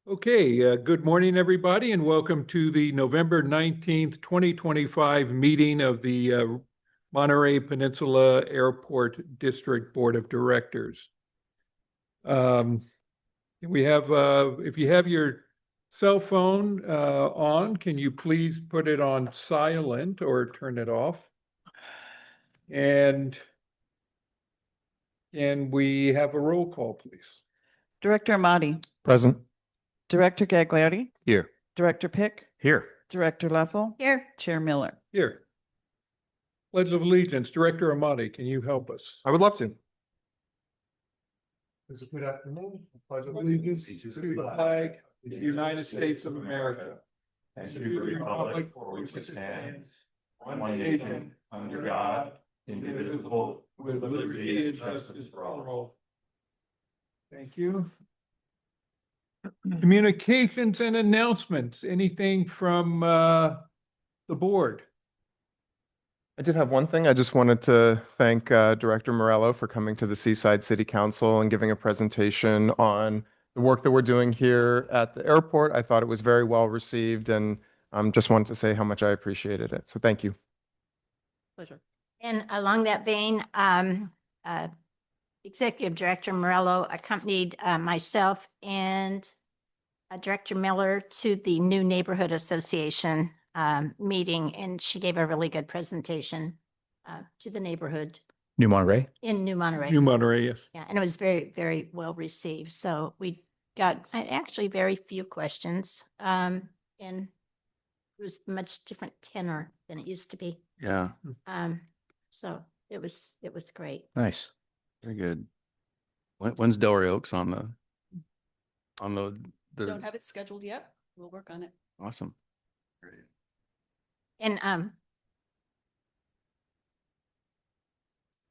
Okay, good morning, everybody, and welcome to the November 19th, 2025 meeting of the Monterey Peninsula Airport District Board of Directors. We have, if you have your cell phone on, can you please put it on silent or turn it off? And can we have a roll call, please? Director Amati, Present. Director Gagliardi, Here. Director Pick, Here. Director Leffel, Here. Chair Miller. Here. Pledge of Allegiance, Director Amati, can you help us? I would love to. Good afternoon. Pledge of allegiance to the flag of the United States of America and to the republic for which it stands, one nation, under God, indivisible, with liberty and justice for all. Thank you. Communications and announcements. Anything from the board? I did have one thing. I just wanted to thank Director Morello for coming to the Seaside City Council and giving a presentation on the work that we're doing here at the airport. I thought it was very well received and just wanted to say how much I appreciated it. So thank you. Pleasure. And along that vein, Executive Director Morello accompanied myself and Director Miller to the new Neighborhood Association meeting, and she gave a really good presentation to the neighborhood New Monterey? in New Monterey. New Monterey, yes. Yeah, and it was very, very well received. So we got actually very few questions, and it was much different tenor than it used to be. Yeah, So it was great. nice. Very good. When's Delray Oaks on the Don't have it scheduled yet. We'll work on it. awesome. Great. And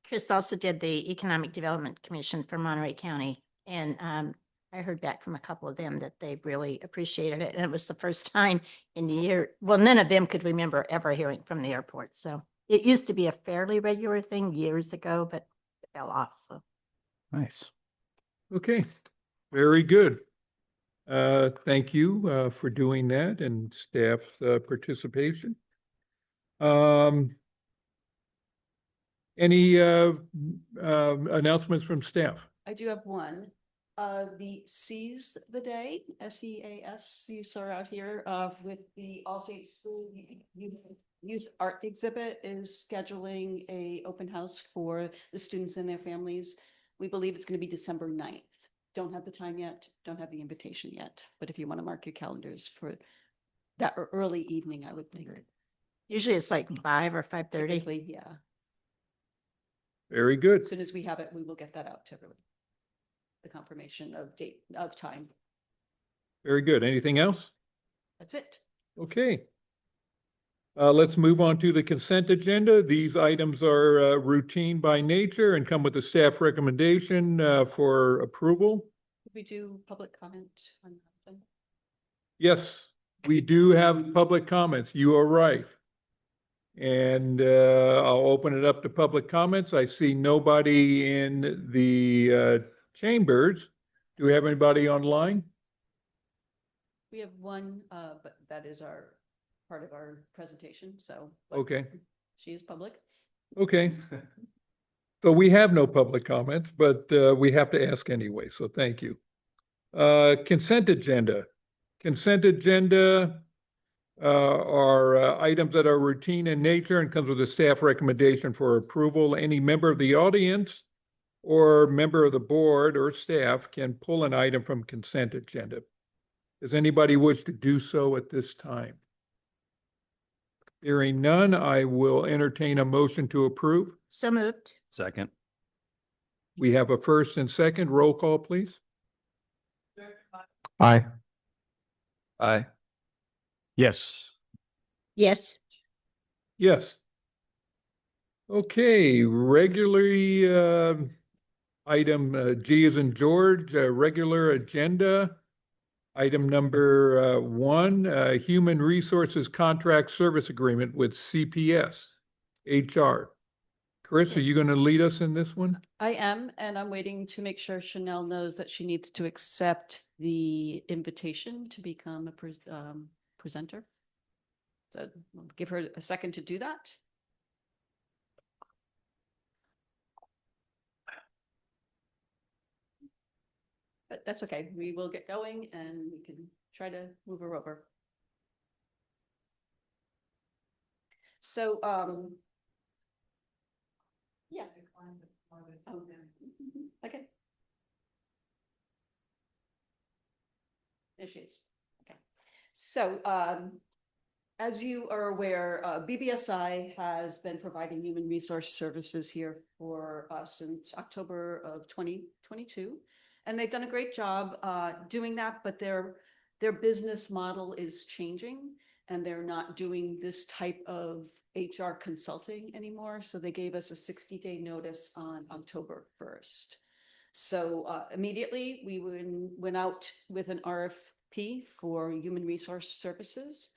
Chris also did the Economic Development Commission for Monterey County. And I heard back from a couple of them that they really appreciated it. And it was the first time in the year, well, none of them could remember ever hearing from the airport. So it used to be a fairly regular thing years ago, but it fell off. So Nice. Okay, very good. Thank you for doing that and staff's participation. Any announcements from staff? I do have one. The Seize the Day, SEAS, you saw out here with the All-State School Youth Art Exhibit is scheduling a open house for the students and their families. We believe it's going to be December 9th. Don't have the time yet, don't have the invitation yet, but if you want to mark your calendars for that early evening, I would think. usually it's like 5 or 5:30. Typically, yeah. Very good. As soon as we have it, we will get that out to everyone. The confirmation of date, of time. Very good. Anything else? That's it. Okay. Let's move on to the consent agenda. These items are routine by nature and come with a staff recommendation for approval. Could we do public comment on that? Yes, we do have public comments. You are right. And I'll open it up to public comments. I see nobody in the chambers. Do we have anybody online? We have one, but that is our part of our presentation, so. but Okay, She is public. okay. So we have no public comments, but we have to ask anyway, so thank you. Consent agenda. Consent agenda are items that are routine in nature and comes with a staff recommendation for approval. Any member of the audience or member of the board or staff can pull an item from consent agenda. Does anybody wish to do so at this time? Hearing none, I will entertain a motion to approve. So moved. Second. We have a first and second. Roll call, please. Aye. Aye. Yes. Yes. Yes. Okay, regularly, item G as in George, regular agenda. Item number 1, Human Resources Contract Service Agreement with CPS HR. Chris, are you going to lead us in this one? I am, and I'm waiting to make sure Chanel knows that she needs to accept the invitation to become a presenter. So I'll give her a second to do that. But that's okay. We will get going and we can try to move her over. So, yeah. Okay. There she is. Okay. So, as you are aware, BBSI has been providing human resource services here for us since October of 2022. And they've done a great job doing that, but their business model is changing and they're not doing this type of HR consulting anymore. So they gave us a 60-day notice on October 1st. So immediately we went out with an RFP for human resource services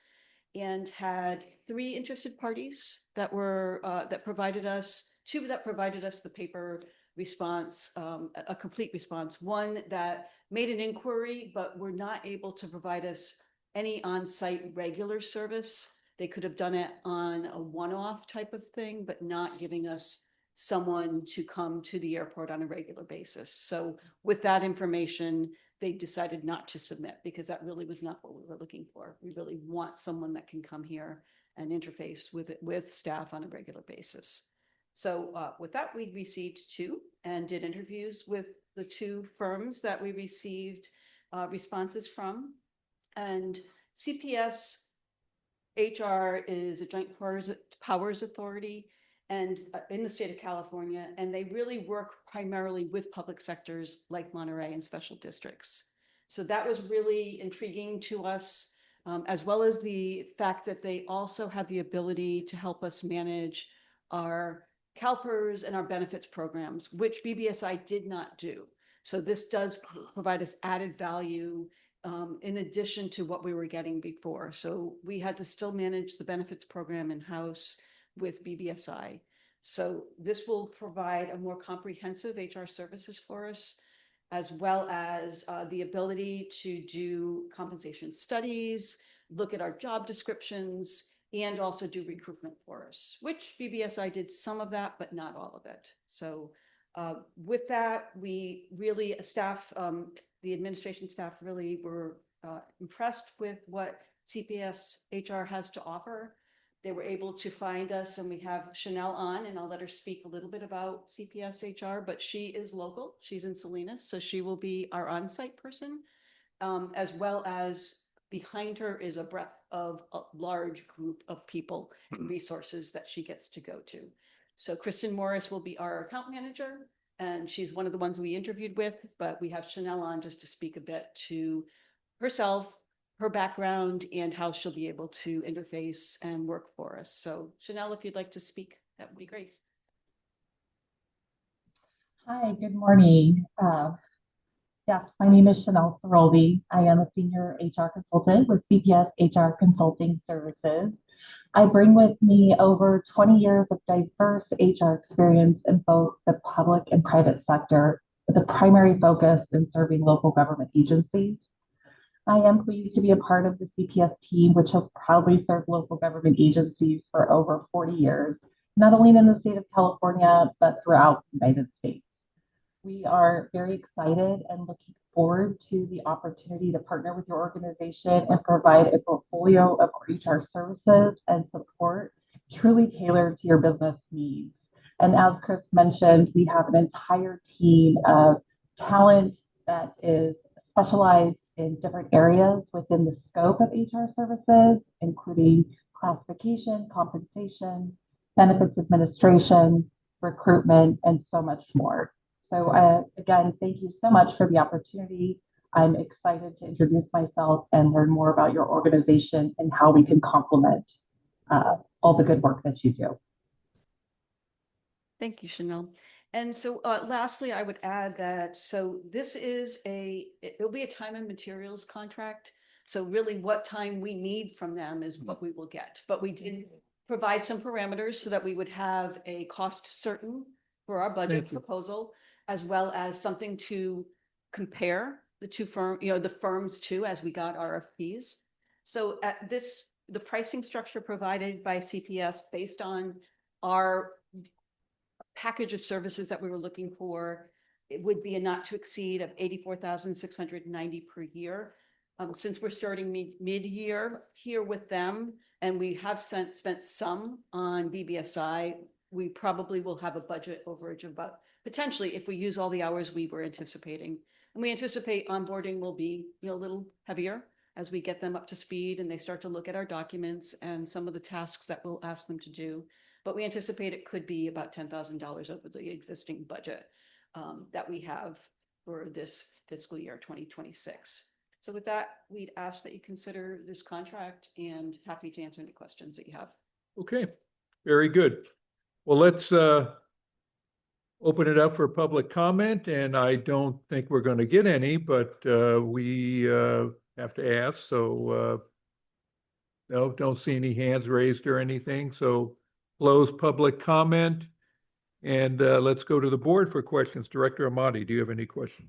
and had 3 interested parties that were that provided us, 2 that provided us the paper response, a complete response, 1 that made an inquiry but were not able to provide us any on-site regular service. They could have done it on a one-off type of thing, but not giving us someone to come to the airport on a regular basis. So with that information, they decided not to submit because that really was not what we were looking for. We really want someone that can come here and interface with staff on a regular basis. So with that, we received 2 and did interviews with the 2 firms that we received responses from. And CPS HR is a joint powers authority and in the state of California, and they really work primarily with public sectors like Monterey and special districts. So that was really intriguing to us, as well as the fact that they also have the ability to help us manage our CalPERS and our benefits programs, which BBSI did not do. So this does provide us added value in addition to what we were getting before. So we had to still manage the benefits program in-house with BBSI. So this will provide a more comprehensive HR services for us, as well as the ability to do compensation studies, look at our job descriptions, and also do recruitment for us, which BBSI did some of that, but not all of it. So with that, we really, the administration staff really were impressed with what CPS HR has to offer. They were able to find us, and we have Chanel on, and I'll let her speak a little bit about CPS HR, but she is local. She's in Salinas, so she will be our on-site person, as well as behind her is a breadth of a large group of people and resources that she gets to go to. So Kristen Morris will be our account manager, and she's one of the ones we interviewed with, but we have Chanel on just to speak a bit to herself, her background, and how she'll be able to interface and work for us. So Chanel, if you'd like to speak, that would be great. Hi, good morning. Yes, my name is Chanel Saroldi. I am a senior HR consultant with CPS HR Consulting Services. I bring with me over 20 years of diverse HR experience in both the public and private sector, with a primary focus in serving local government agencies. I am pleased to be a part of the CPS team, which has proudly served local government agencies for over 40 years, not only in the state of California, but throughout the United States. We are very excited and looking forward to the opportunity to partner with your organization and provide a portfolio of HR services and support truly tailored to your business needs. And as Chris mentioned, we have an entire team of talent that is specialized in different areas within the scope of HR services, including classification, compensation, benefits administration, recruitment, and so much more. So again, thank you so much for the opportunity. I'm excited to introduce myself and learn more about your organization and how we can complement all the good work that you do. Thank you, Chanel. And so lastly, I would add that, so this is it'll be a time and materials contract. So really what time we need from them is what we will get. But we did provide some parameters so that we would have a cost certain for our budget Thank you. proposal, as well as something to compare the two the firms to as we got RFPs. So at this, the pricing structure provided by CPS based on our package of services that we were looking for, it would be a not to exceed of 84,690 per year. Since we're starting mid-year here with them, and we have spent some on BBSI, we probably will have a budget overage of about, potentially, if we use all the hours we were anticipating. And we anticipate onboarding will be, a little heavier as we get them up to speed and they start to look at our documents and some of the tasks that we'll ask them to do. But we anticipate it could be about $10,000 over the existing budget that we have for this fiscal year 2026. So with that, we'd ask that you consider this contract and happy to answer any questions that you have. Okay, very good. Well, let's open it up for public comment, and I don't think we're going to get any, but we have to ask. So no, don't see any hands raised or anything. So close public comment, and let's go to the board for questions. Director Amati, do you have any questions?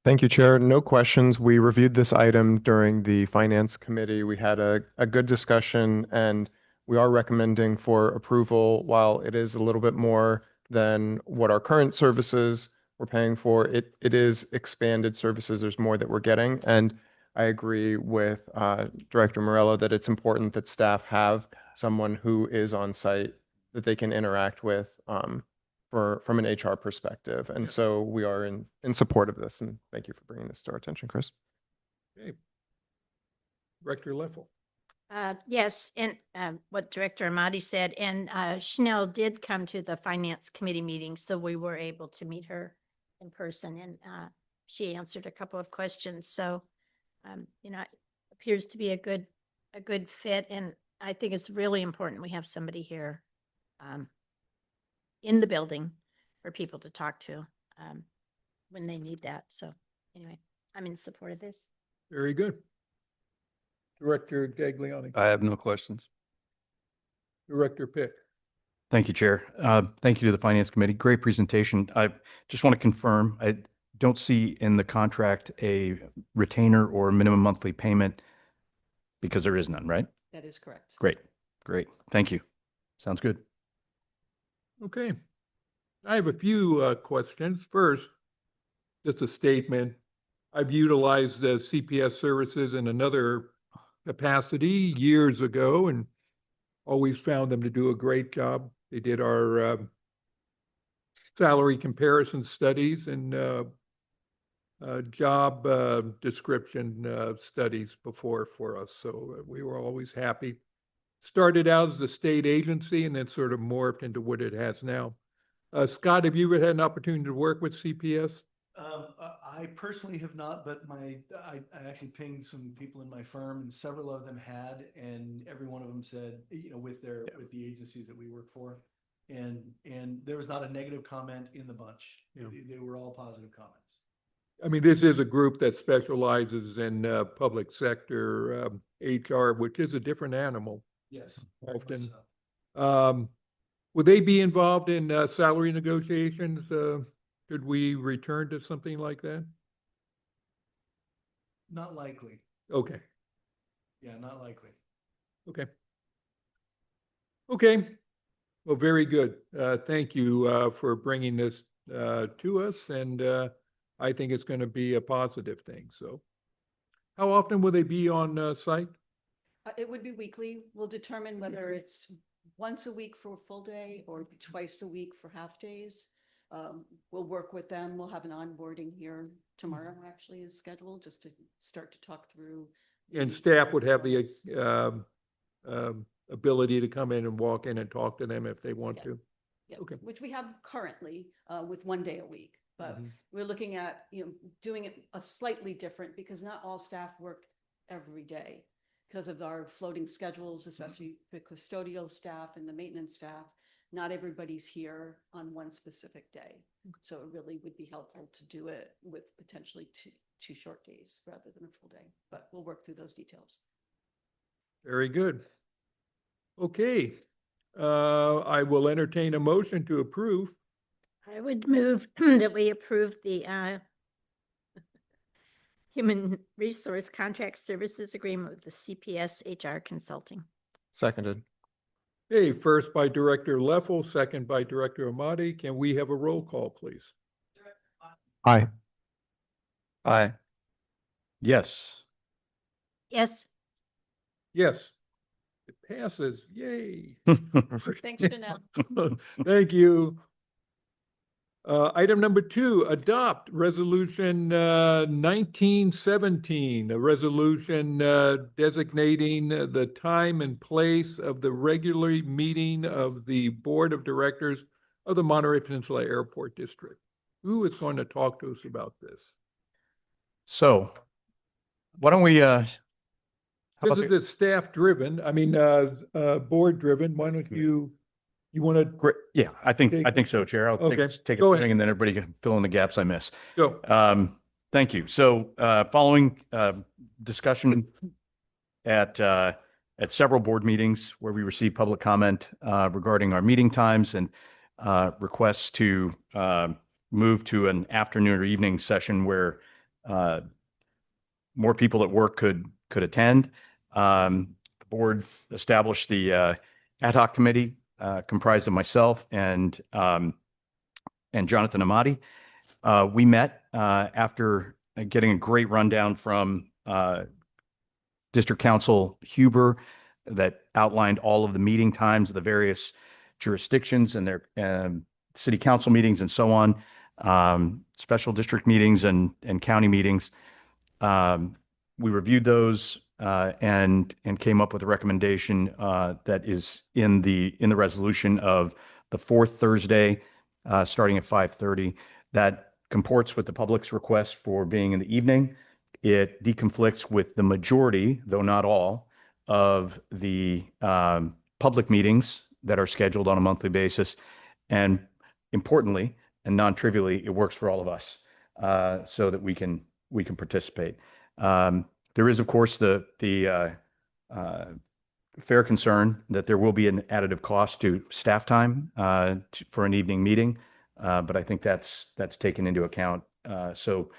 Thank you, Chair. No questions. We reviewed this item during the Finance Committee. We had a good discussion, and we are recommending for approval. While it is a little bit more than what our current services we're paying for, it is expanded services. There's more that we're getting. And I agree with Director Morello that it's important that staff have someone who is on site that they can interact with from an HR perspective. And so we are in support of this. And thank you for bringing this to our attention, Chris. Okay. Director Leffel. Yes, and what Director Amati said, and Chanel did come to the Finance Committee meeting, so we were able to meet her in person, and she answered a couple of questions. So, it appears to be a good fit, and I think it's really important we have somebody here in the building for people to talk to when they need that. So, anyway, I'm in support of this. Very good. Director Gagliani. I have no questions. Director Pick. Thank you, Chair. Thank you to the Finance Committee. Great presentation. I just want to confirm, I don't see in the contract a retainer or minimum monthly payment because there is none, right? That is correct. Great. Thank you. Sounds good. Okay. I have a few questions. First, just a statement. I've utilized the CPS services in another capacity years ago and always found them to do a great job. They did our salary comparison studies and job description studies before for us. So we were always happy. Started out as a state agency and then sort of morphed into what it has now. Scott, have you ever had an opportunity to work with CPS? I personally have not, but I actually pinged some people in my firm, and several of them had, and every one of them said, with the agencies that we work for, and there was not a negative comment in the bunch. Yeah. They were all positive comments. I mean, this is a group that specializes in public sector HR, which is a different animal. Yes, very much Often. so. Would they be involved in salary negotiations? Should we return to something like that? Not likely. Okay. Yeah, not likely. Okay. Okay. Well, very good. Thank you for bringing this to us, and I think it's going to be a positive thing. So, how often will they be on site? It would be weekly. We'll determine whether it's once a week for a full day or twice a week for half days. We'll work with them. We'll have an onboarding here tomorrow, actually, is scheduled, just to start to talk through. And staff would have the ability to come in and walk in and talk to them if they want Yeah. to. Yeah, Okay. which we have currently with 1 day a week, but Mhm. we're looking at, doing it a slightly different because not all staff work every day because of our floating schedules, especially the custodial staff and the maintenance staff. Not everybody's here on one specific day. So it really would be helpful to do it with potentially two short days rather than a full day, but we'll work through those details. Very good. Okay, I will entertain a motion to approve. I would move that we approve the Human Resource Contract Services Agreement with the CPS HR Consulting. Seconded. Okay, first by Director Leffel, second by Director Amati. Can we have a roll call, please? Aye. Aye. Yes. Yes. Yes. It passes. Yay. Thanks, Janelle. Thank you. Item number 2, adopt resolution 1917, a resolution designating the time and place of the regular meeting of the Board of Directors of the Monterey Peninsula Airport District. Who is going to talk to us about this? So why don't we, how Since about it's staff driven, board driven, why don't you want to Great. Yeah, I think so, Chair. I'll Okay, take go a ahead. swing and then everybody can fill in the gaps I miss. go? Thank you. So, following discussion at several board meetings where we received public comment regarding our meeting times and requests to move to an afternoon or evening session where more people at work could attend. The board established the ad hoc committee comprised of myself and Jonathan Amati. We met after getting a great rundown from District Council Huber that outlined all of the meeting times of the various jurisdictions and their city council meetings and so on, special district meetings and county meetings. We reviewed those and came up with a recommendation that is in the resolution of the fourth Thursday, starting at 5:30. That comports with the public's request for being in the evening. It deconflicts with the majority, though not all, of the public meetings that are scheduled on a monthly basis. And importantly, and non-trivially, it works for all of us so that we can participate. There is, of course, the fair concern that there will be an additive cost to staff time for an evening meeting, but I think that's taken into account. So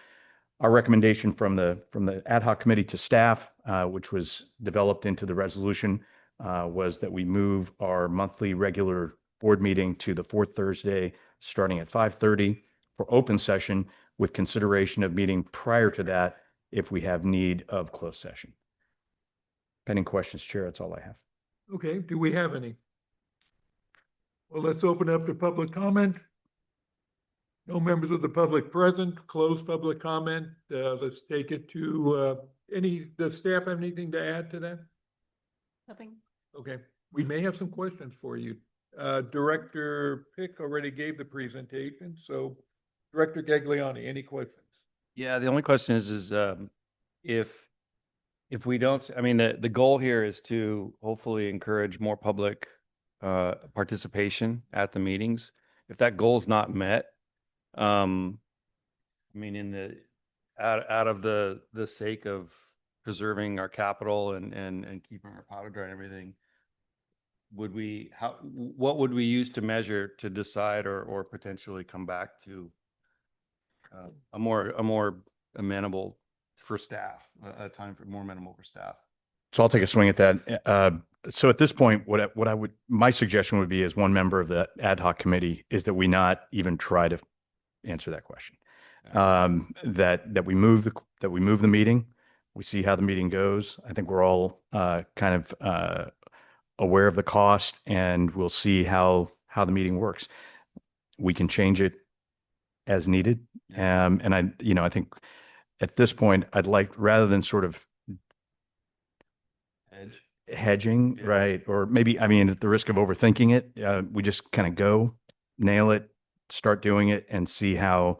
our recommendation from the ad hoc committee to staff, which was developed into the resolution, was that we move our monthly regular board meeting to the fourth Thursday, starting at 5:30 for open session, with consideration of meeting prior to that if we have need of closed session. Pending questions, Chair, that's all I have. Okay, do we have any? Well, let's open up to public comment. No members of the public present, close public comment. Let's take it to does staff have anything to add to that? Nothing. Okay, we may have some questions for you. Director Pick already gave the presentation, so Director Gagliani, any questions? Yeah, the only question is if we don't, I mean, the goal here is to hopefully encourage more public participation at the meetings. If that goal is not met, I mean, out of the sake of preserving our capital and keeping our powder dry and everything, what would we use to measure to decide or potentially come back to a more amenable for staff, a time for more amenable for staff? So I'll take a swing at that. So at this point, my suggestion would be, as one member of the ad hoc committee, is that we not even try to answer that question. That we move the meeting. We see how the meeting goes. I think we're all kind of aware of the cost, and we'll see how the meeting works. We can change it as needed. And I think at this point, I'd like, rather than sort of hedging, Yeah. right? Or maybe, I mean, at the risk of overthinking it, we just kind of go, nail it, start doing it, and see how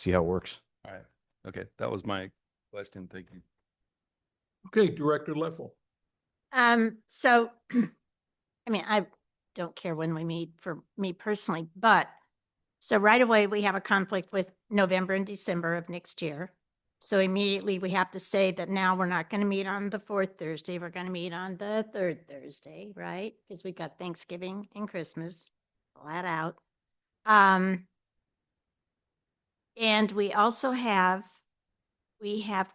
it works. All right. Okay. That was my question. Thank you. Okay, Director Leffel. So, I mean, I don't care when we meet for me personally, but so right away we have a conflict with November and December of next year. So immediately we have to say that now we're not going to meet on the fourth Thursday. We're going to meet on the third Thursday, right? Because we got Thanksgiving and Christmas flat out. And we also have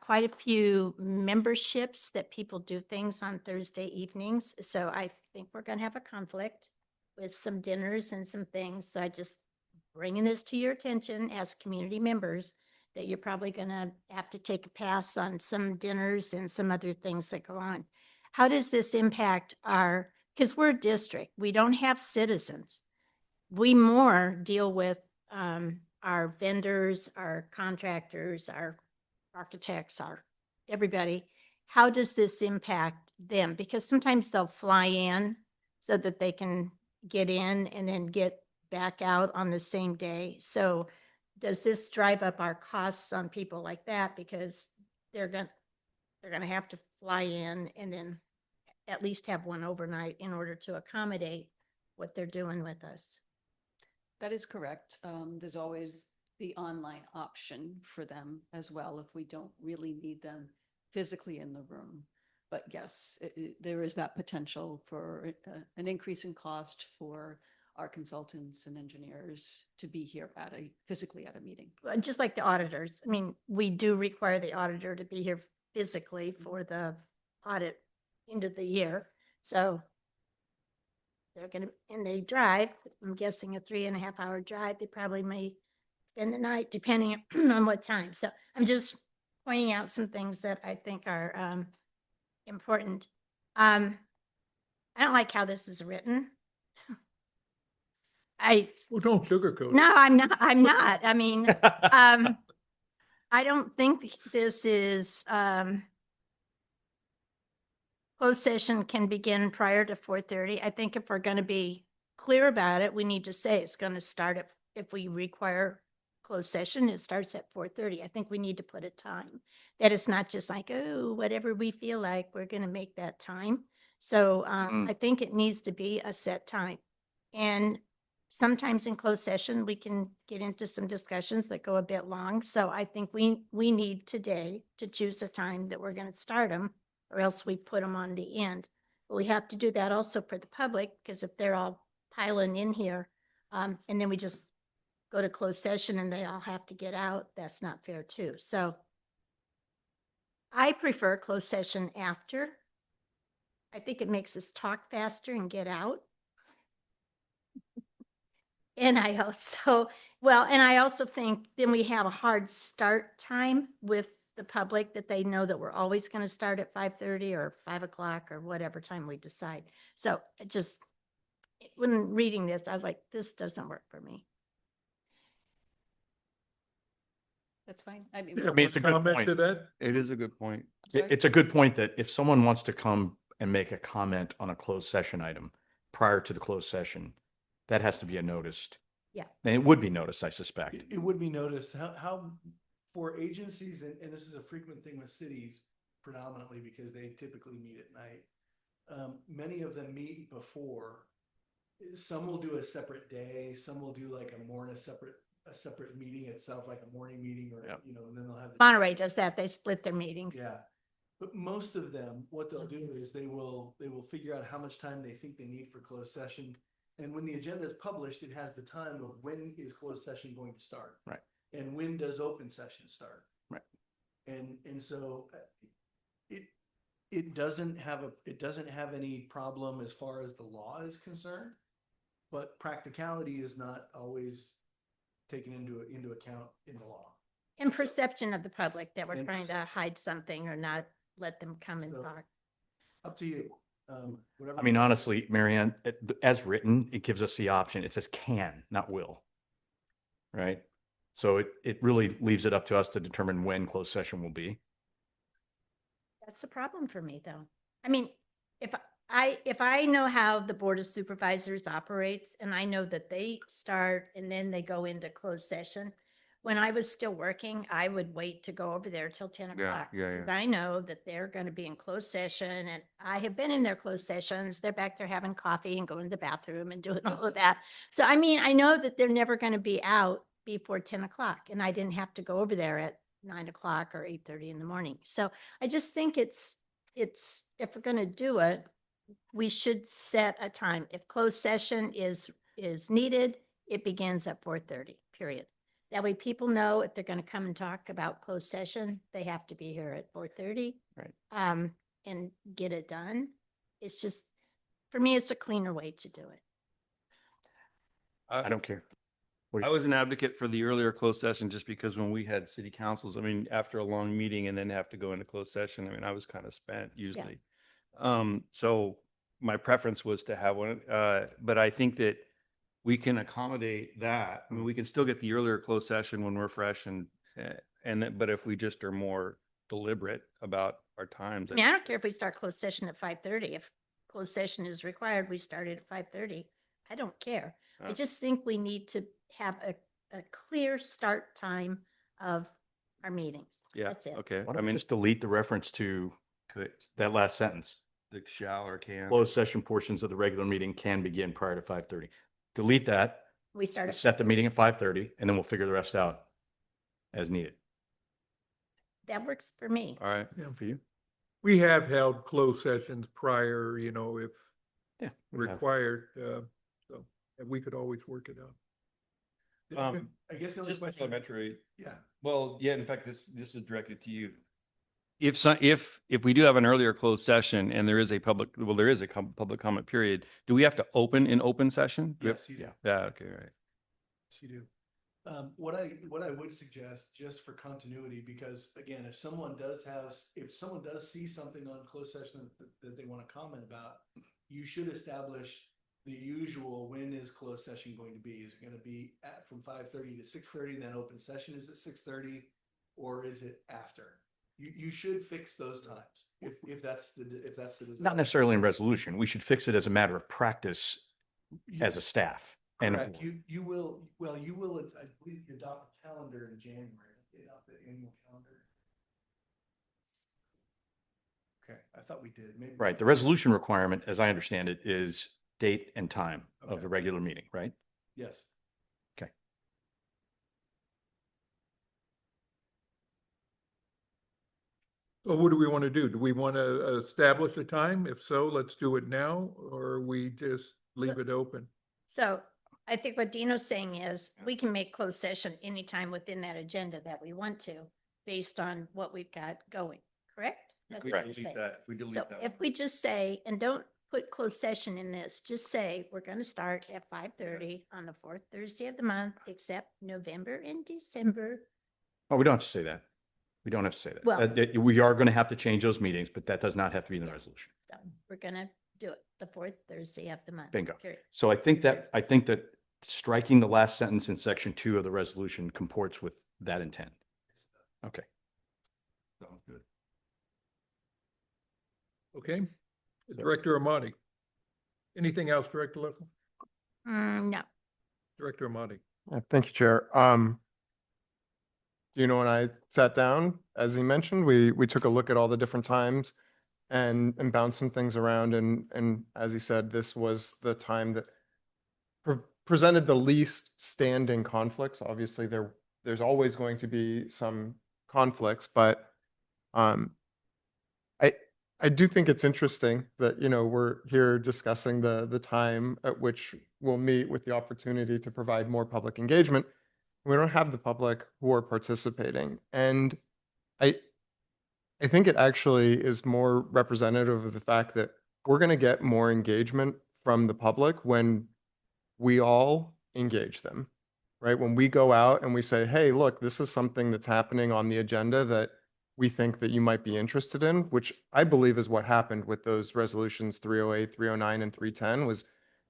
quite a few memberships that people do things on Thursday evenings. So I think we're going to have a conflict with some dinners and some things. So I just bringing this to your attention as community members that you're probably going to have to take a pass on some dinners and some other things that go on. How does this impact because we're a district, we don't have citizens. We more deal with our vendors, our contractors, our architects, everybody. How does this impact them? Because sometimes they'll fly in so that they can get in and then get back out on the same day. So does this drive up our costs on people like that? Because they're going to have to fly in and then at least have one overnight in order to accommodate what they're doing with us. That is correct. There's always the online option for them as well if we don't really need them physically in the room. But yes, there is that potential for an increase in cost for our consultants and engineers to be here physically at a meeting. Just like the auditors. I mean, we do require the auditor to be here physically for the audit end of the year. So they're going to, and they drive, I'm guessing a 3.5-hour drive. They probably may spend the night depending on what time. So I'm just pointing out some things that I think are important. I don't like how this is written. Well, don't sugarcoat it. No, I'm not. I mean, I don't think this is, closed session can begin prior to 4:30. I think if we're going to be clear about it, we need to say it's going to start if we require closed session, it starts at 4:30. I think we need to put a time that it's not just like, oh, whatever we feel like, we're going to make that time. So I think it needs to be a set time. And sometimes in closed session, we can get into some discussions that go a bit long. So I think we need today to choose a time that we're going to start them, or else we put them on the end. But we have to do that also for the public, because if they're all piling in here, and then we just go to closed session and they all have to get out, that's not fair too. So I prefer closed session after. I think it makes us talk faster and get out. And I also think then we have a hard start time with the public, that they know that we're always going to start at 5:30 or 5 o'clock or whatever time we decide. So when reading this, I was like, this doesn't work for me. That's fine. I mean, it's a good Comment point. to that? It is a good point. Sorry? It's a good point that if someone wants to come and make a comment on a closed session item prior to the closed session, that has to be noticed. Yeah. And it would be noticed, I suspect. It would be noticed how for agencies, and this is a frequent thing with cities predominantly because they typically meet at night. Many of them meet before. Some will do a separate day. Some will do like a separate meeting itself, like a morning meeting, or Yep. and then they'll have. Monterey does that. They split their meetings. Yeah, but most of them, what they'll do is they will figure out how much time they think they need for closed session. And when the agenda is published, it has the time of when is closed session going to start. Right. And when does open session start? Right. And so it doesn't have any problem as far as the law is concerned, but practicality is not always taken into account in the law. And perception of the public that we're And trying to perception. hide something or not let them come and So- talk. Up to you. Whatever. I mean, honestly, Marianne, as written, it gives us the option. It says can, not will. Right? So it really leaves it up to us to determine when closed session will be. That's the problem for me, though. I mean, if I know how the Board of Supervisors operates, and I know that they start and then they go into closed session, when I was still working, I would wait to go over there till 10 o'clock. yeah. 'Cause I know that they're going to be in closed session, and I have been in their closed sessions. They're back there having coffee and going to the bathroom and doing all of that. So, I mean, I know that they're never going to be out before 10 o'clock, and I didn't have to go over there at 9 o'clock or 8:30 in the morning. So I just think if we're going to do it, we should set a time. If closed session is needed, it begins at 4:30, period. That way people know if they're going to come and talk about closed session, they have to be here at 4:30. Right. And get it done. It's just, for me, it's a cleaner way to do it. I don't care. I was an advocate for the earlier closed session just because when we had city councils, I mean, after a long meeting and then have to go into closed session, I mean, I was kind of spent usually. So my preference was to have one, but I think that we can accommodate that. I mean, we can still get the earlier closed session when we're fresh but if we just are more deliberate about our times. I mean, I don't care if we start closed session at 5:30. If closed session is required, we start it at 5:30. I don't care. I just think we need to have a clear start time of our meetings. Yeah, That's it. okay. Why I don't we mean, just delete the reference to that last sentence? the shall or can. Closed session portions of the regular meeting can begin prior to 5:30. Delete that, We start at, set the meeting at 5:30, and then we'll figure the rest out as needed. that works for me. All right. Yeah, for you. We have held closed sessions prior, you know, if Yeah. we have. required, so we could always work it out. I guess the only Just question, parliamentary. yeah, Well, yeah, in fact, this is directed to you. If we do have an earlier closed session and there is a public comment period, do we have to open in open session? Do we have- yes, you do. Yeah. Yeah, okay, right. Yes, you do. What I would suggest, just for continuity, because again, if someone does see something on closed session that they want to comment about, you should establish the usual, when is closed session going to be? Is it going to be from 5:30 to 6:30, then open session is at 6:30, or is it after? You should fix those times if that's the desire. Not necessarily in resolution. We should fix it as a matter of practice as a staff. And a Correct. board. You will, I believe you adopt a calendar in January, you adopt the annual calendar. Okay, I thought we did, maybe. Right. The resolution requirement, as I understand it, is date and time of Okay. the regular meeting, right? Yes. Okay. So what do we want to do? Do we want to establish a time? If so, let's do it now, or we just leave it open? So I think what Dino's saying is we can make closed session anytime within that agenda that we want to, based on what we've got going, correct? That's We what you're delete saying. that. We delete So that. if we just say, and don't put closed session in this, just say, we're going to start at 5:30 on the fourth Thursday of the month, except November and December. Oh, we don't have to say that. We don't have to say that. Well- We are going to have to change those meetings, but that does not have to be in the resolution. So we're going to do it the fourth Thursday of the month. Bingo. Period. So I think that striking the last sentence in section 2 of the resolution comports with that intent. Okay. Sounds good. Okay, Director Amati. Anything else, Director Leffel? No. Director Amati. Thank you, Chair. You know, when I sat down, as he mentioned, we took a look at all the different times and bounced some things around. And as he said, this was the time that presented the least standing conflicts. Obviously, there's always going to be some conflicts, but I do think it's interesting that, you know, we're here discussing the time at which we'll meet with the opportunity to provide more public engagement. We don't have the public who are participating. And I think it actually is more representative of the fact that we're going to get more engagement from the public when we all engage them, right? When we go out and we say, hey, look, this is something that's happening on the agenda that we think that you might be interested in, which I believe is what happened with those resolutions 308, 309, and 310 was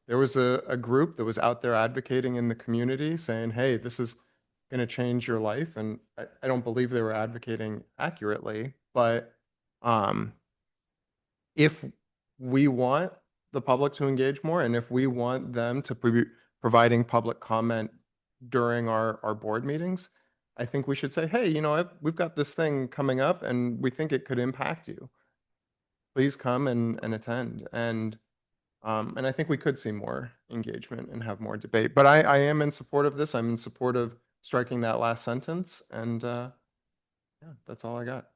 there was a group that was out there advocating in the community saying, hey, this is going to change your life. And I don't believe they were advocating accurately, but if we want the public to engage more and if we want them to be providing public comment during our board meetings, I think we should say, hey, you know, we've got this thing coming up and we think it could impact you. Please come and attend. And I think we could see more engagement and have more debate. But I am in support of this. I'm in support of striking that last sentence. And Yeah, that's all I got.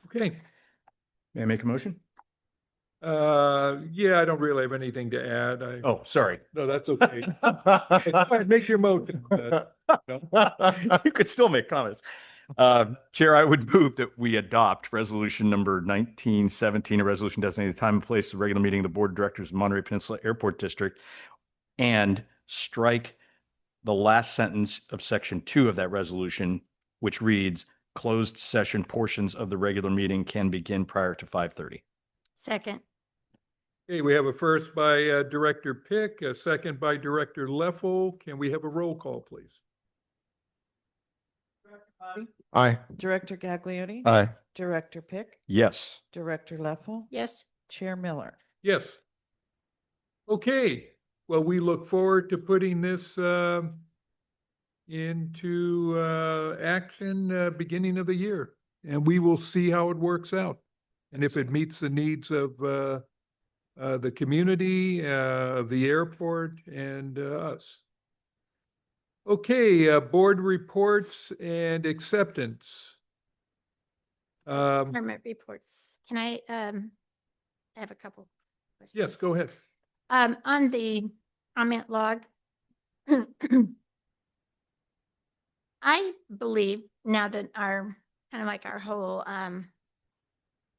Okay. May I make a motion? Yeah, I don't really have anything to add. Oh, sorry. No, that's okay. Go ahead, make your motion. You could still make comments. Chair, I would move that we adopt resolution number 1917, a resolution designating the time and place of the regular meeting of the Board of Directors of Monterey Peninsula Airport District, and strike the last sentence of section 2 of that resolution, which reads, closed session portions of the regular meeting can begin prior to 5:30. Second. Okay, we have a first by Director Pick, a second by Director Leffel. Can we have a roll call, please? Aye. Director Gagliardi? Aye. Director Pick? Yes. Director Leffel? Yes. Chair Miller? Yes. Okay, well, we look forward to putting this into action beginning of the year, and we will see how it works out. And if it meets the needs of the community, of the airport, and us. Okay, board reports and acceptance. Department reports. Can I have a couple questions? Yes, go ahead. On the comment log, I believe now that our, kind of like our whole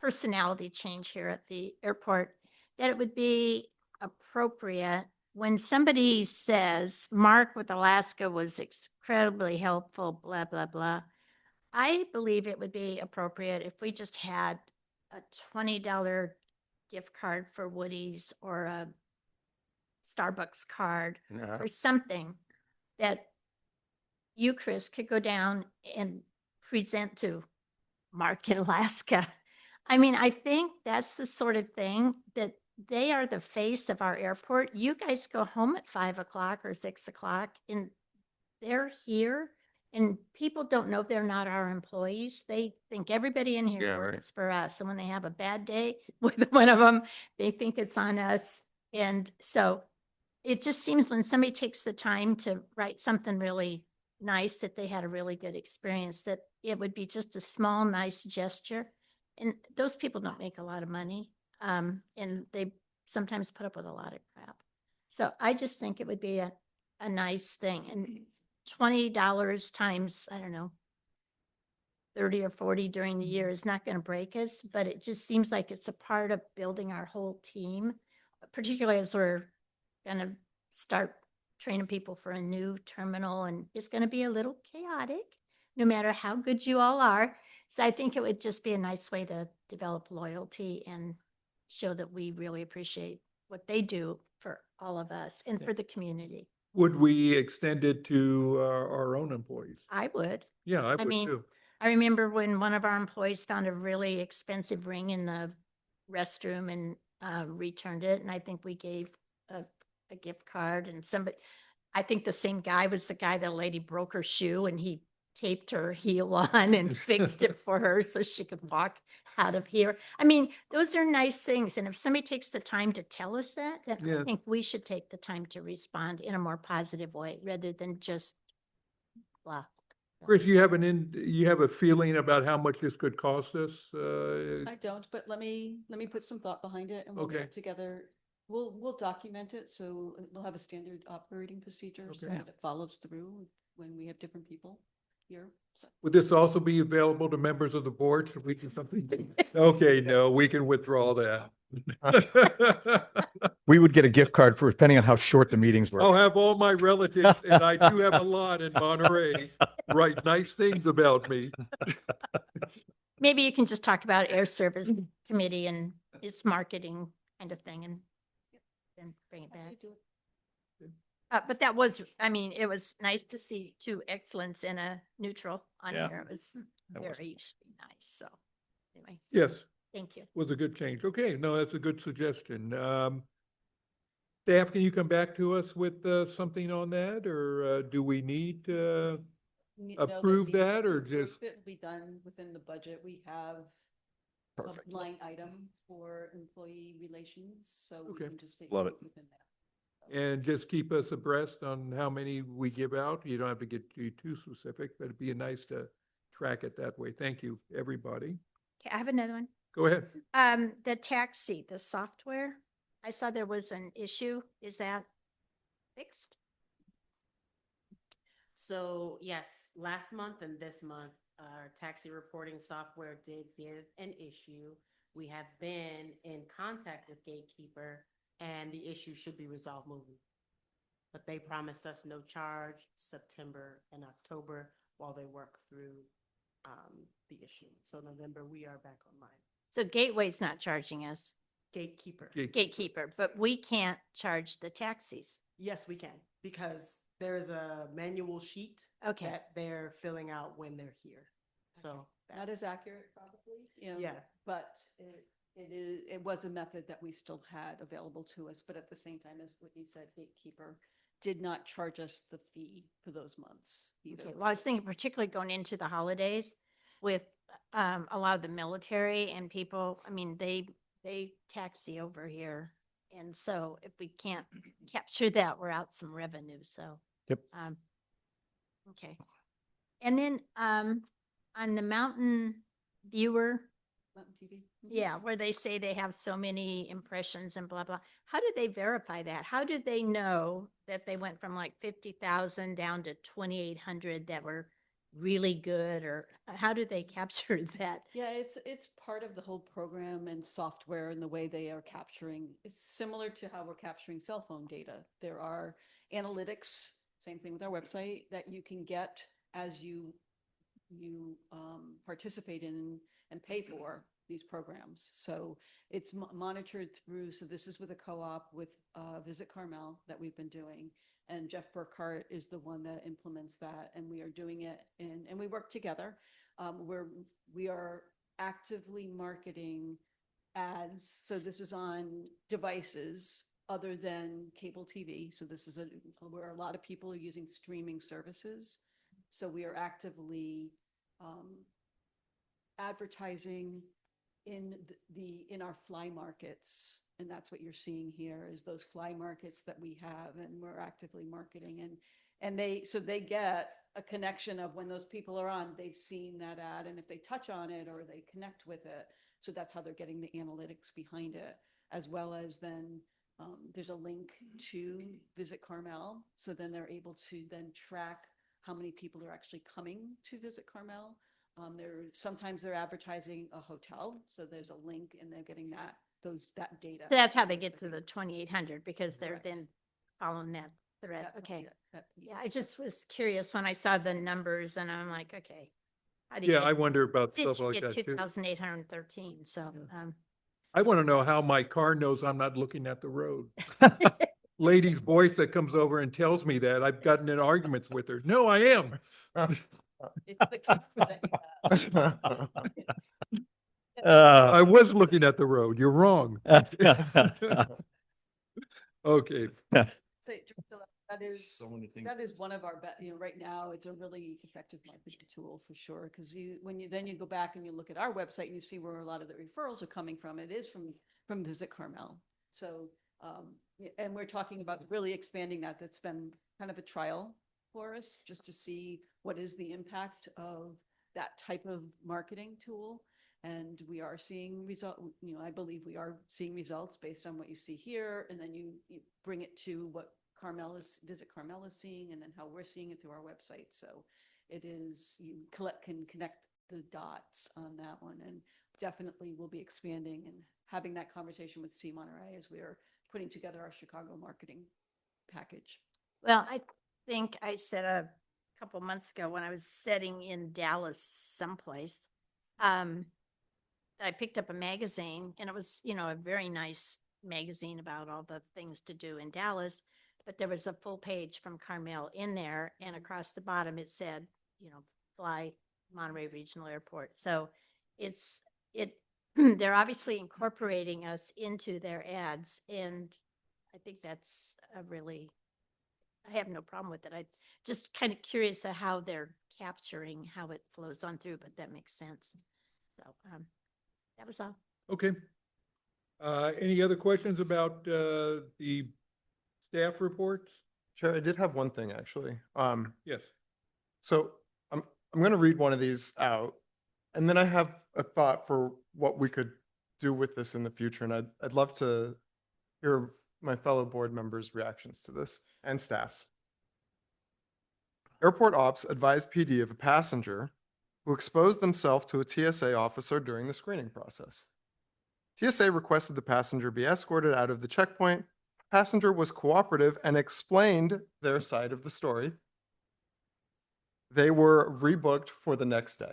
personality change here at the airport, that it would be appropriate when somebody says, Mark with Alaska was incredibly helpful, blah, blah, blah. I believe it would be appropriate if we just had a $20 gift card for Woody's or a Starbucks card Yeah. or something that you, Chris, could go down and present to Mark in Alaska. I mean, I think that's the sort of thing that they are the face of our airport. You guys go home at 5 o'clock or 6 o'clock and they're here and people don't know they're not our employees. They think everybody in here Yeah, right. works for us. And when they have a bad day with one of them, they think it's on us. And so it just seems when somebody takes the time to write something really nice, that they had a really good experience, that it would be just a small, nice gesture. And those people don't make a lot of money. And they sometimes put up with a lot of crap. So I just think it would be a nice thing. And $20 times, I don't know, 30 or 40 during the year is not going to break us, but it just seems like it's a part of building our whole team, particularly as we're going to start training people for a new terminal, and it's going to be a little chaotic, no matter how good you all are. So I think it would just be a nice way to develop loyalty and show that we really appreciate what they do for all of us and for the community. Would we extend it to our own employees? I would. Yeah, I would mean, too. I remember when one of our employees found a really expensive ring in the restroom and returned it. And I think we gave a gift card, and somebody, I think the same guy was the guy, the lady broke her shoe and he taped her heel on and fixed it for her so she could walk out of here. I mean, those are nice things. And if somebody takes the time to tell us that, then Yeah. I think we should take the time to respond in a more positive way rather than just blah. Chris, you have you have a feeling about how much this could cost us? I don't, but let me put some thought behind it and we'll Okay. get together. We'll document it, so we'll have a standard operating procedure so Okay. that it follows through when we have different people here. So Would this also be available to members of the board? So we can something? Okay, no, we can withdraw that. We would get a gift card for, depending on how short the meetings were. I'll have all my relatives, and I do have a lot in Monterey, write nice things about me. Maybe you can just talk about Air Service Committee and its marketing kind of thing and then bring it I back. could do it. But that was, I mean, it was nice to see two excellents and a neutral on Yeah. here. It was That was very nice. So anyway, Yes, thank you. was a good change. Okay, no, that's a good suggestion. Staff, can you come back to us with something on that, or do we need to No, approve needs to that, be or approved. just? It will be done within the budget. We have a Perfect. line item for employee relations, so we Okay. can just take. Love note it. within that. And just keep us abreast on how many we give out. You don't have to get too specific, but it'd be nice to track it that way. Thank you, everybody. Okay, I have another one. Go ahead. The taxi, the software, I saw there was an issue. Is that fixed? So yes, last month and this month, our taxi reporting software did give an issue. We have been in contact with Gatekeeper and the issue should be resolved moving. But they promised us no charge September and October while they work through the issue. So November, we are back online. So Gateway's not charging us, Gatekeeper. Gatekeeper, but we can't charge the taxis. Yes, we can, because there's a manual sheet Okay. that they're filling out when they're here. So That is that's accurate, probably. Yeah. But it was a method that we still had available to us, but at the same time, as Whitney said, Gatekeeper did not charge us the fee for those months either. Okay. Well, I was thinking particularly going into the holidays with a lot of the military and people, I mean, they taxi over here. And so if we can't capture that, we're out some revenue. So. Yep. Okay. And then on the Mountain Viewer, Mountain TV. yeah, where they say they have so many impressions and blah, blah. How do they verify that? How do they know that they went from like 50,000 down to 2,800 that were really good? Or how do they capture that? Yeah, it's part of the whole program and software and the way they are capturing. It's similar to how we're capturing cell phone data. There are analytics, same thing with our website, that you can get as you participate in and pay for these programs. So it's monitored through, so this is with a co-op with Visit Carmel that we've been doing. And Jeff Burkhart is the one that implements that. And we are doing it and we work together. We are actively marketing ads. So this is on devices other than cable TV. So this is where a lot of people are using streaming services. So we are actively advertising in our fly markets, and that's what you're seeing here is those fly markets that we have, and we're actively marketing and they get a connection of when those people are on, they've seen that ad, and if they touch on it or they connect with it, so that's how they're getting the analytics behind it, as well as then there's a link to Visit Carmel, so then they're able to then track how many people are actually coming to Visit Carmel. Sometimes they're advertising a hotel, so there's a link and they're getting that data. So that's how they get to the 2,800 because they're Correct. then following that thread. That- Okay. that piece. Yeah, I just was curious when I saw the numbers and I'm like, okay. How do you Yeah, get- I wonder about did stuff you like get that too. 2,813? So, I want to know how my car knows I'm not looking at the road. Lady's voice that comes over and tells me that. I've gotten in arguments with her. No, I am. It's the camera that you have. I was looking at the road. You're wrong. Okay. Say, that is that is one of our right now it's a really effective marketing tool for sure, because when you go back and you look at our website and you see where a lot of the referrals are coming from, it is from Visit Carmel. So and we're talking about really expanding that. That's been kind of a trial for us just to see what is the impact of that type of marketing tool. And we are seeing I believe we are seeing results based on what you see here. And then you bring it to what Visit Carmel is seeing, and then how we're seeing it through our website. So it is, you can connect the dots on that one, and definitely we'll be expanding and having that conversation with C. Monterey as we are putting together our Chicago marketing package. well, I think I said a couple months ago when I was sitting in Dallas someplace, I picked up a magazine and it was, a very nice magazine about all the things to do in Dallas, but there was a full page from Carmel in there, and across the bottom it said, fly Monterey Regional Airport. So they're obviously incorporating us into their ads, and I think that's I have no problem with it. I just kind of curious of how they're capturing how it flows on through, but that makes sense. So that was all. Okay. Any other questions about the staff reports? Chair, I did have one thing actually. Yes. So I'm I'm going to read one of these out, and then I have a thought for what we could do with this in the future. And I'd love to hear my fellow board members' reactions to this and staff's. Airport ops advised PD of a passenger who exposed themselves to a TSA officer during the screening process. TSA requested the passenger be escorted out of the checkpoint. Passenger was cooperative and explained their side of the story. They were rebooked for the next day.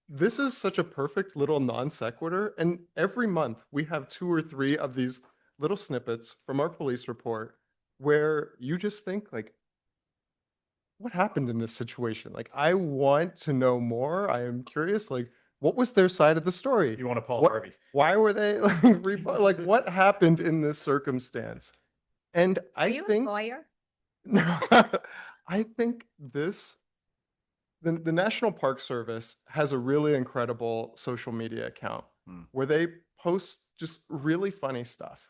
This is such a perfect little non sequitur. And every month we have 2 or 3 of these little snippets from our police report where you just think like, what happened in this situation? Like, I want to know more. I am curious, like, what was their side of the story? You want to Paul What- Harvey? Why were they like, like what happened in this circumstance? And Are I you a think lawyer? no, I think the National Park Service has a really incredible social media account where they post just really funny stuff.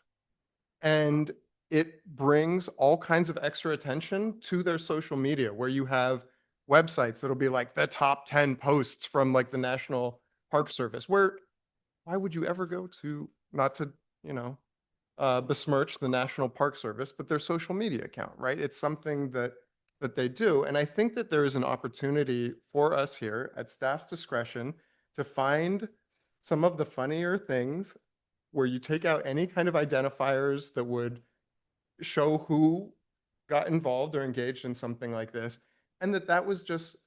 And it brings all kinds of extra attention to their social media where you have websites that'll be like the top 10 posts from like the National Park Service, where why would you ever go to, not to, you know, besmirch the National Park Service, but their social media account, right? It's something that they do. And I think that there is an opportunity for us here at staff's discretion to find some of the funnier things where you take out any kind of identifiers that would show who got involved or engaged in something like this, and that was just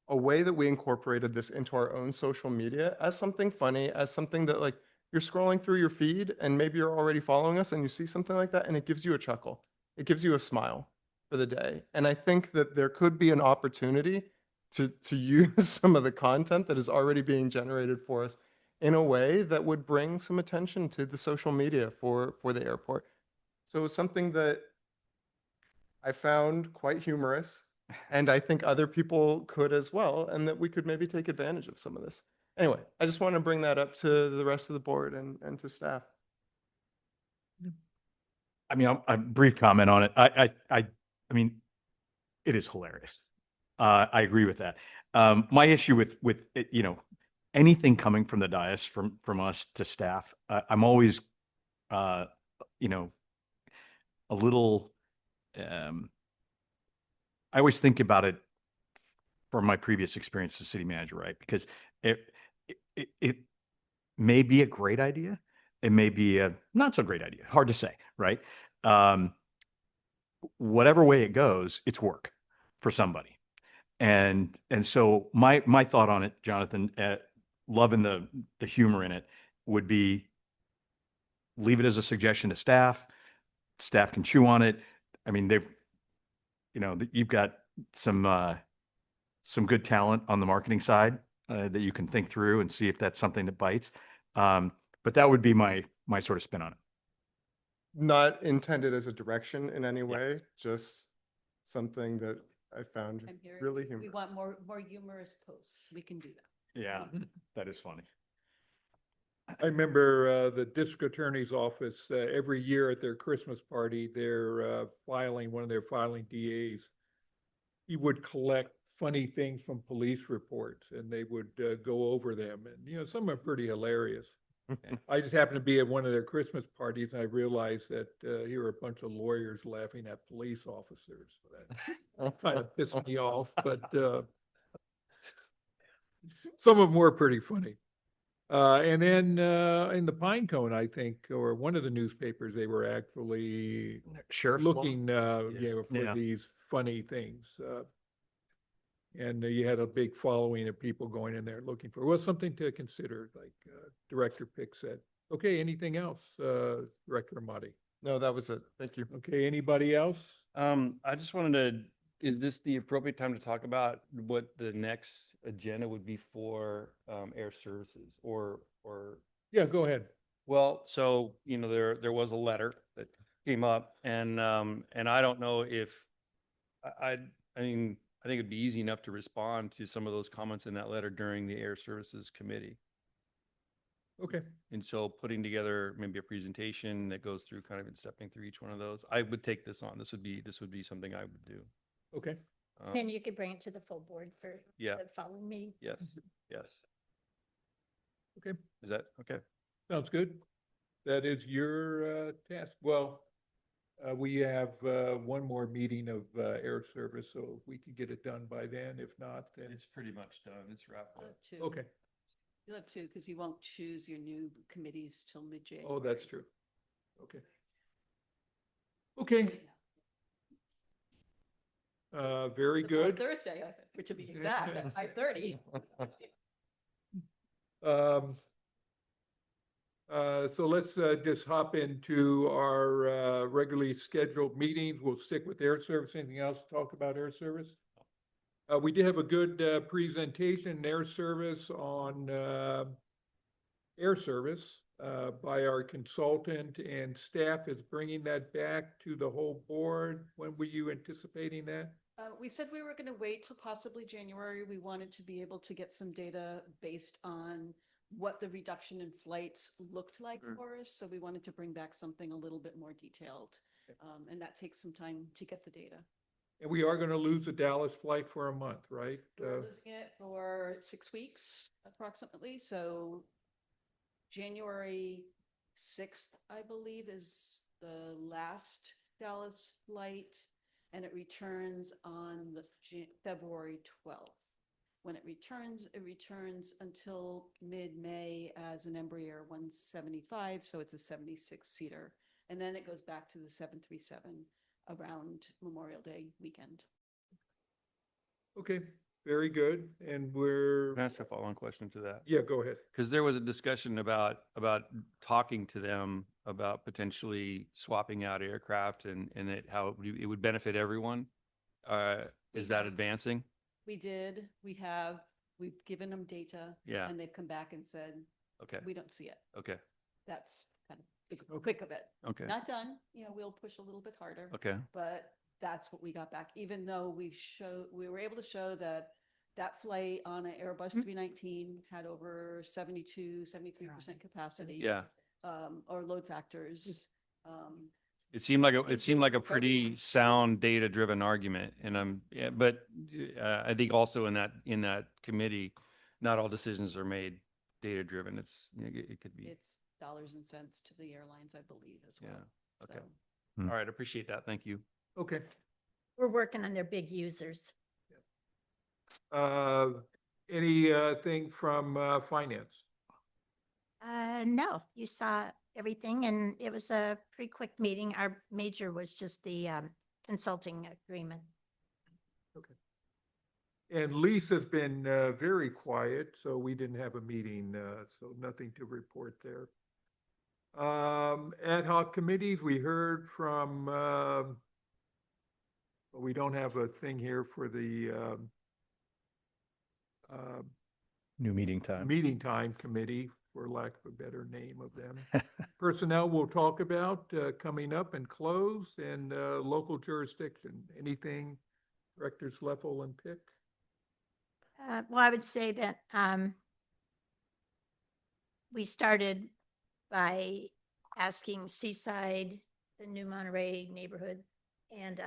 a way that we incorporated this into our own social media as something funny, as something that like you're scrolling through your feed and maybe you're already following us and you see something like that and it gives you a chuckle. It gives you a smile for the day. And I think that there could be an opportunity to use some of the content that is already being generated for us in a way that would bring some attention to the social media for the airport. So it's something that I found quite humorous, and I think other people could as well, and that we could maybe take advantage of some of this. Anyway, I just want to bring that up to the rest of the board and to staff. I mean, a brief comment on it. I mean, it is hilarious. I agree with that. My issue with it, you know, anything coming from the dais from us to staff, I'm always, you know, a little. I always think about it from my previous experience as city manager, right? Because it may be a great idea. It may be a not so great idea. Hard to say, right? Whatever way it goes, it's work for somebody. And so my thought on it, Jonathan, loving the humor in it, would be leave it as a suggestion to staff. Staff can chew on it. I mean, you've got some good talent on the marketing side that you can think through and see if that's something that bites. But that would be my sort of spin on it. Not intended as a direction in any way, just something that I found I'm hearing really we humorous. want more humorous posts. We can do that. Yeah, that is funny. I remember the district attorney's office, every year at their Christmas party, they're one of their filing DAs. He would collect funny things from police reports and they would go over them. And, you know, some are pretty hilarious. I just happened to be at one of their Christmas parties and I realized that here were a bunch of lawyers laughing at police officers. So that kind of pissed me off, but some of them were pretty funny. And then in the Pine Cone, I think, or one of the newspapers, they were actually Sheriff's looking, Yeah. for Yeah. these funny things. And you had a big following of people going in there looking for, well, something to consider, like Director Pick said. Okay, anything else, Director Amati? No, that was it. Thank you. Okay, anybody else? I just wanted is this the appropriate time to talk about what the next agenda would be for air services or Yeah, go ahead. well, so you know there was a letter that came up and I don't know if I mean I think it'd be easy enough to respond to some of those comments in that letter during the Air Services Committee. Okay, And so putting together maybe a presentation that goes through kind of and stepping through each one of those, I would take this on. This would be something I would do. okay. Then you could bring it to the full board for Yeah. the following meeting. Yes, yes. Okay. Is that, okay? Sounds good. That is your task. Well, we have one more meeting of air service, so we can get it done by then. If not, then It's pretty much done. It's wrapped up. Two. okay. You'll have two, because you won't choose your new committees till mid-January. Oh, that's true. Okay. Okay. Very On good. Thursday, which will be exact at 5:30. So let's just hop into our regularly scheduled meetings. We'll stick with air service. Anything else to talk about air service? We did have a good presentation in air service on air service by our consultant, and staff is bringing that back to the whole board. When were you anticipating that? We said we were going to wait till possibly January. We wanted to be able to get some data based on what the reduction in flights looked like for us. So we wanted to bring back something a little bit more detailed. And that takes some time to get the data. And we are going to lose a Dallas flight for a month, right? We're losing it for 6 weeks approximately. So January 6th, I believe, is the last Dallas flight, and it returns on the February 12th. When it returns until mid-May as an Embraer 175, so it's a 76-seater. And then it goes back to the 737 around Memorial Day weekend. Okay, very good. And we're, Can I ask a follow-on question to that? yeah, go ahead. Because there was a discussion about talking to them about potentially swapping out aircraft and how it would benefit everyone. Is that advancing? We did. We've given them data. Yeah. And they've come back and said, Okay. we don't see it. Okay. That's kind of the quick of it. Okay. Not done. We'll push a little bit harder. Okay. But that's what we got back, even though we were able to show that flight on an Airbus 319 had over 73% capacity. Yeah. Or load factors. It seemed like a pretty sound data-driven argument, and but I think also in that committee, not all decisions are made data-driven. It could be. It's dollars and cents to the airlines, I believe, as well. Yeah. Okay. So, All right. Appreciate that. Thank you. Okay. We're working on their big users. Anything from finance? No, you saw everything and it was a pretty quick meeting. Our major was just the consulting agreement. Okay. And Lisa's been very quiet, so we didn't have a meeting, so nothing to report there. Ad hoc committees, we heard from, we don't have a thing here for the New meeting time. meeting time committee, for lack of a better name of them. Personnel we'll talk about coming up and close, and local jurisdiction. Anything, Directors Leffel and Pick? Well, I would say that we started by asking Seaside, the new Monterey neighborhood, and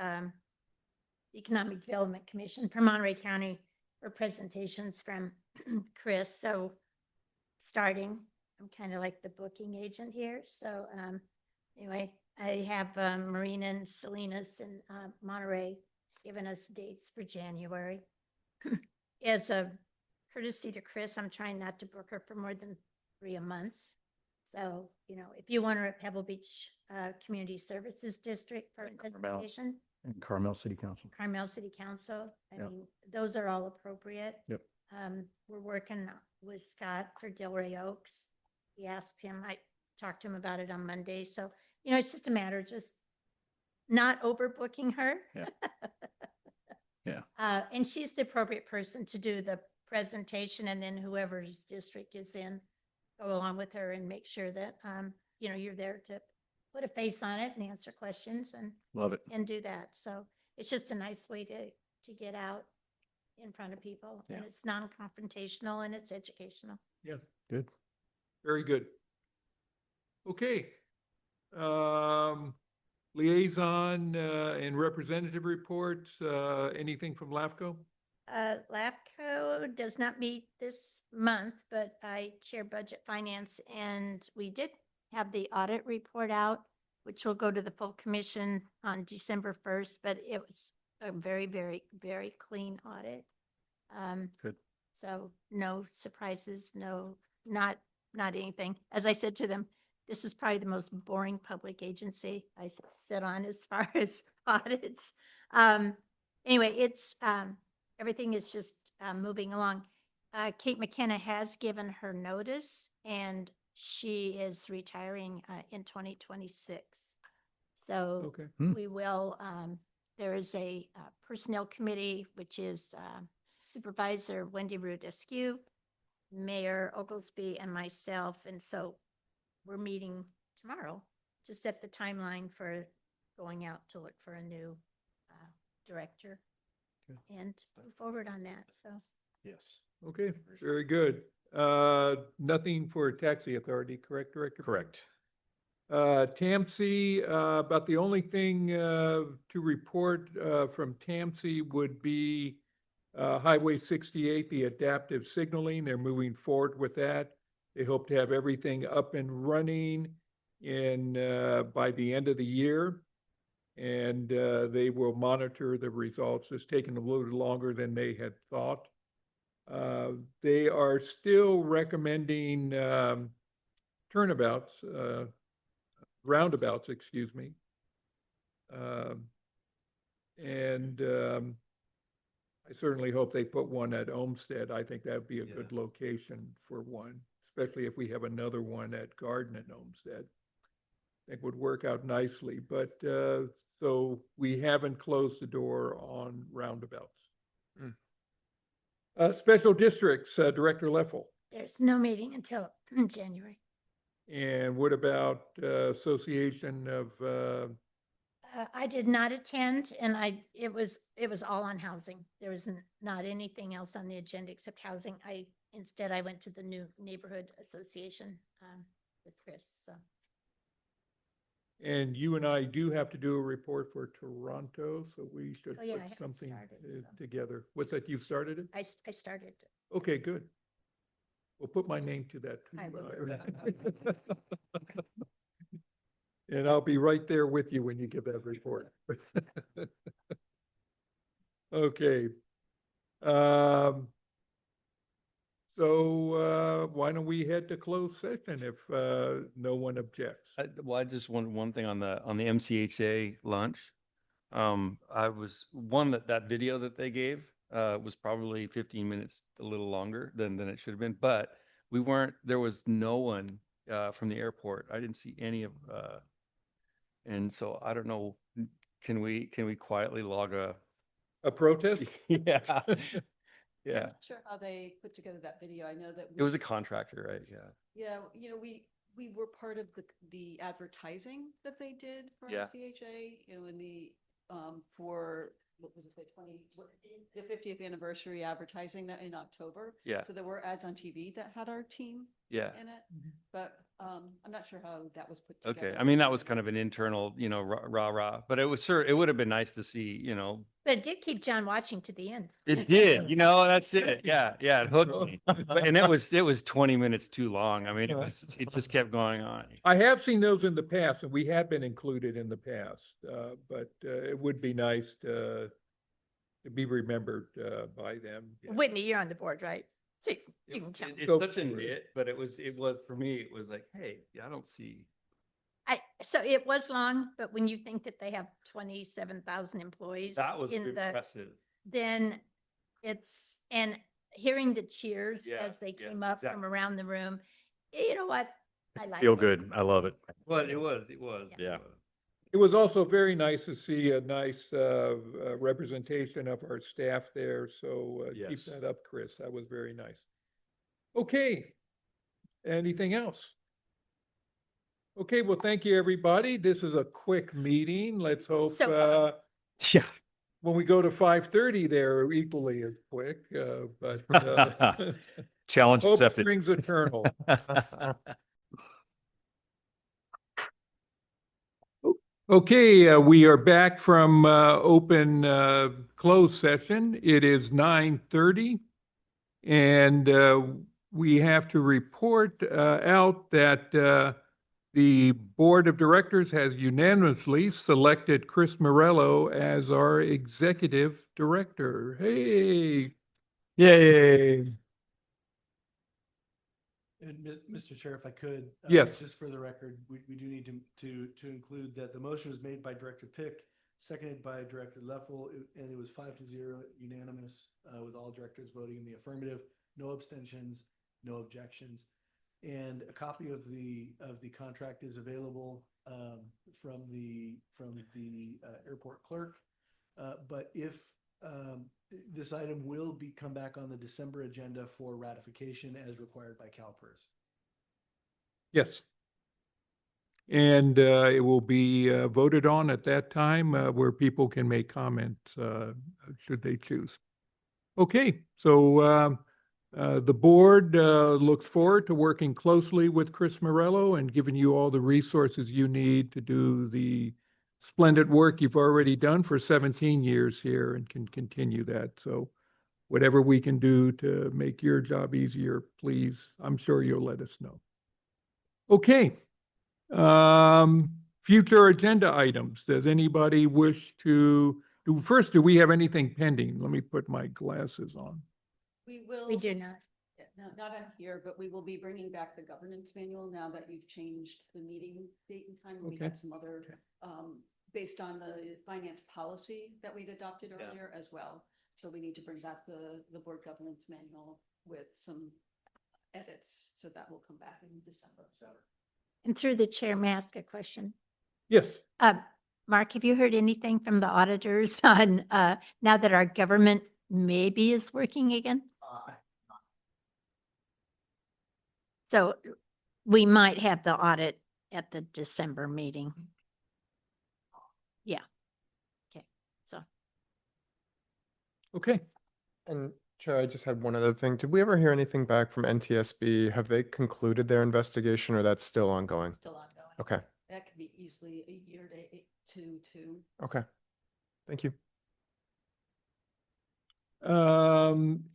Economic Development Commission for Monterey County for presentations from Chris. So starting, I'm kind of like the booking agent here. So anyway, I have Marina and Salinas and Monterey giving us dates for January. As a courtesy to Chris, I'm trying not to book her for more than 3 a month. So, if you want her at Pebble Beach Community Services District for a presentation, And Carmel City Council. Carmel City Council, I Yep. mean, those are all appropriate. Yep. We're working with Scott for Delray Oaks. He asked him, I talked to him about it on Monday. So, it's just a matter of just not overbooking her. Yeah. Yeah. And she's the appropriate person to do the presentation, and then whoever's district is in, go along with her and make sure that, you're there to put a face on it and answer questions Love it. and do that. So it's just a nice way to get out in front of people, and Yeah. it's non-confrontational and it's educational. Yeah. Good. Very good. Okay. Liaison and representative reports, anything from LAFCO? LAFCO does not meet this month, but I chair budget finance, and we did have the audit report out, which will go to the full commission on December 1st, but it was a very, very, very clean audit. Good. So no surprises, not anything. As I said to them, this is probably the most boring public agency I sit on as far as audits. Anyway, it's, everything is just moving along. Kate McKenna has given her notice, and she is retiring in 2026. So Okay. we will, there is a personnel committee, which is Supervisor Wendy Root Askew, Mayor Oglesby, and myself. And so we're meeting tomorrow to set the timeline for going out to look for a new director and move forward on that. So Yes. Okay, very good. Nothing for taxi authority, correct, Director? Correct. TAMSI, about the only thing to report from TAMSI would be Highway 68, the adaptive signaling. They're moving forward with that. They hope to have everything up and running by the end of the year. And they will monitor the results. It's taken a little longer than they had thought. They are still recommending roundabouts, excuse me. I certainly hope they put one at Olmsted. I think that'd be a good location for one, especially if we have another one at Garden and Olmsted. I think would work out nicely, but so we haven't closed the door on roundabouts. Special districts, Director Leffel. there's no meeting until January. And what about Association of, I did not attend, and it was all on housing. There was not anything else on the agenda except housing. Instead I went to the new neighborhood association with Chris. So and you and I do have to do a report for Toronto, so we should Oh, yeah, I put haven't something started, so. together. What's that, you've started it? I started. Okay, good. We'll put my name to that too. I will. And I'll be right there with you when you give that report. Okay. So why don't we head to closed session if no one objects? Well, I just want one thing on the MCHA lunch. I was that video that they gave was probably 15 minutes a little longer than it should have been, but there was no one from the airport. I didn't see any of and so I don't know, can we quietly log A protest? yeah. Yeah. Not sure how they put together that video. I know that It was a contractor, right? Yeah. Yeah, we were part of the advertising that they did for Yeah. CHA, in the for what was it, the 50th anniversary advertising that in October. Yeah. So there were ads on TV that had our team Yeah. in it, but I'm not sure how that was put together. Okay. I mean, that was kind of an internal, rah. But it would have been nice to see, But it did keep John watching to the end. It did, that's it. Yeah, it hooked me. And it was 20 minutes too long. I mean, it just kept going on. I have seen those in the past, and we have been included in the past, but it would be nice to be remembered by them. Whitney, you're on the board, right? So you can tell. It's So- such a nit, but it was for me, it was like, hey, I don't see. So it was long, but when you think that they have 27,000 employees That was in impressive. then and hearing the cheers Yeah, as they yeah, came up exactly. from around the room, you know what? I like Feel it. good. I love it. Well, it was. Yeah. It was also very nice to see a nice representation of our staff there. So keep Yes. that up, Chris. That was very nice. Okay. Anything else? Okay, well, thank you, everybody. This is a quick meeting. Let's hope So- Yeah. when we go to 5:30, they're equally as quick. But Challenge Hope accepted. springs eternal. Okay, we are back from open closed session. It is 9:30, and we have to report out that the Board of Directors has unanimously selected Chris Morello as our Executive Director. Hey, Yay. And Mr. Chair, if I could. Yes. Just for the record, we do need to include that the motion was made by Director Pick, seconded by Director Leffel, and it was 5-0 unanimous, with all directors voting in the affirmative, no abstentions, no objections. And a copy of the contract is available from the airport clerk. But if this item will come back on the December agenda for ratification as required by CalPERS. yes. And it will be voted on at that time where people can make comments should they choose. Okay, so the board looks forward to working closely with Chris Morello and giving you all the resources you need to do the splendid work you've already done for 17 years here and can continue that. So whatever we can do to make your job easier, please, I'm sure you'll let us know. Okay. Future agenda items. Does anybody wish to do first? Do we have anything pending? Let me put my glasses on. We will. We do not. Yeah, no, not on here, but we will be bringing back the governance manual now that you've changed the meeting date and time. We Okay. had some other, based on the finance policy that we'd adopted Yeah. earlier as well. So we need to bring back the board governance manual with some edits. So that will come back in December. And through the chair, may I ask a question? Yes. Mark, have you heard anything from the auditors on, now that our government maybe is working again? So we might have the audit at the December meeting. Yeah. Okay, so. Okay. And Chair, I just had one other thing. Did we ever hear anything back from NTSB? Have they concluded their investigation or that's still ongoing? Still ongoing. Okay, That could be easily a year to two. okay. Thank you.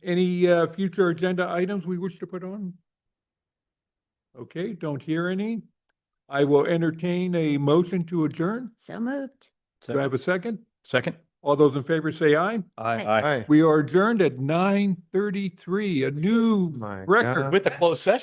Any future agenda items we wish to put on? Okay, don't hear any. I will entertain a motion to adjourn. So moved. Do I have a second? Second? All those in favor say aye. Aye. Hi. We are adjourned at 9:33, a new My record. God. With the closed session.